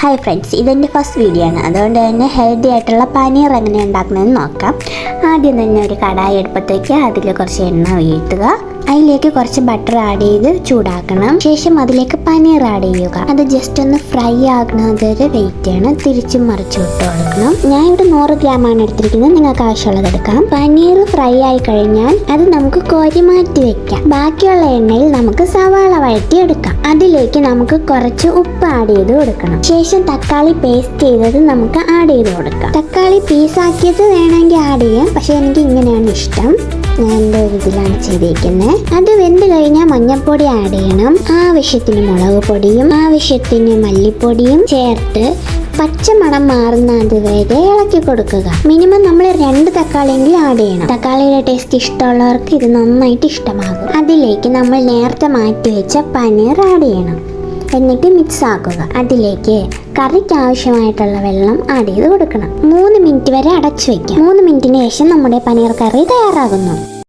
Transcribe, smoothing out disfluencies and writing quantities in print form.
Hi friends, ഇതെൻ്റെ first video ആണ്. അതുകൊണ്ട് തന്നെ ഹെൽത്തി ആയിട്ടുള്ള പനീർ എങ്ങനെ ഉണ്ടാക്കുന്നതെന്ന് നോക്കാം. ആദ്യം തന്നെ ഒരു കടായി അടുപ്പത്തേക്ക് അതിൽ കുറച്ച് എണ്ണ വീഴ്ത്തുക. അതിലേക്ക് കുറച്ച് ബട്ടർ ആഡ് ചെയ്ത് ചൂടാക്കണം. ശേഷം അതിലേക്ക് പനീർ ആഡ് ചെയ്യുക. അത് ജസ്റ്റ് ഒന്ന് ഫ്രൈ ആകുന്നത് വരെ വെയിറ്റ് ചെയ്യണം. തിരിച്ചും മറിച്ചും ഇട്ട് കൊടുക്കണം. ഞാൻ ഇവിടെ 100 ഗ്രാമാണ് എടുത്തിരിക്കുന്നത്. നിങ്ങൾക്ക് ആവശ്യമുള്ളത് എടുക്കാം. പനീർ ഫ്രൈ ആയി കഴിഞ്ഞാൽ അത് നമുക്ക് കോരി മാറ്റി വെക്കാം. ബാക്കിയുള്ള എണ്ണയിൽ നമുക്ക് സവാള വഴറ്റി എടുക്കാം. അതിലേക്ക് നമുക്ക് കുറച്ച് ഉപ്പ് ആഡ് ചെയ്ത് കൊടുക്കണം. ശേഷം തക്കാളി പേസ്റ്റ് ചെയ്തത് നമുക്ക് ആഡ് ചെയ്ത് കൊടുക്കാം. തക്കാളി പീസാക്കിയത് വേണമെങ്കിൽ ആഡ് ചെയ്യാം, പക്ഷെ എനിക്ക് ഇങ്ങനെയാണ് ഇഷ്ടം. ഞാൻ എൻ്റെ ഒരു ഇതിലാണ് ചെയ്തിരിക്കുന്നത്. അത് വെന്ത് കഴിഞ്ഞാൽ മഞ്ഞൾപ്പൊടി ആഡ് ചെയ്യണം. ആവശ്യത്തിന് മുളക് പൊടിയും ആവശ്യത്തിന് മല്ലിപ്പൊടിയും ചേർത്ത് പച്ചമണം മാറുന്നത് വരെ ഇളക്കി കൊടുക്കുക. മിനിമം നമ്മൾ 2 തക്കാളിയെങ്കിലും ആഡ് ചെയ്യണം. തക്കാളിയുടെ ടേസ്റ്റ് ഇഷ്ടമുള്ളവർക്ക് ഇത് നന്നായിട്ട് ഇഷ്ടമാകും. അതിലേക്ക് നമ്മൾ നേരത്തെ മാറ്റി വെച്ച പനീർ ആഡ് ചെയ്യണം. എന്നിട്ട് മിക്സ് ആക്കുക. അതിലേക്ക് കറിക്ക് ആവശ്യമായിട്ടുള്ള വെള്ളം ആഡ് ചെയ്ത് കൊടുക്കണം. 3 മിനിറ്റ് വരെ അടച്ചു വയ്ക്കാം. 3 മിനിറ്റിന് ശേഷം നമ്മുടെ പനീർ കറി തയ്യാറാകുന്നു.